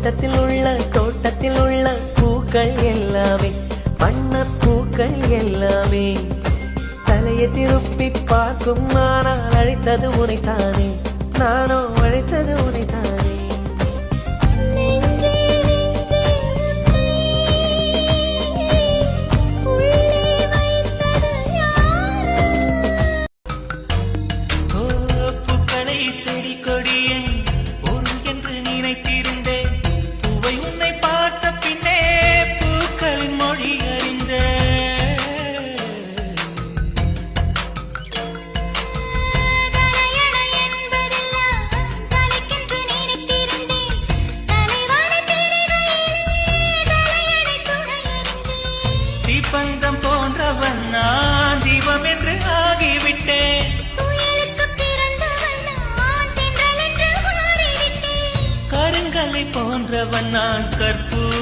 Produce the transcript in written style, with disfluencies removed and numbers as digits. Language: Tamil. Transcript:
தோட்டத்தில் உள்ள பூக்கள் எல்லாமே வண்ணப் பூக்கள் எல்லாமே தலையை திருப்பி பார்க்கும் ஆனால் அழைத்தது உனைத்தானே நானோ அழைத்தது உனைத்தானே செடி கொடியின் பொருள் என்று நினைத்திருந்தேன் பூவை உன்னை பார்த்த பின்னே பூக்களின் மொழி அறிந்தேன் தீபந்தம் போன்றவன் நான் தீபம் என்று ஆகிவிட்டேன் கருங்கலை போன்றவன் நான் கற்பு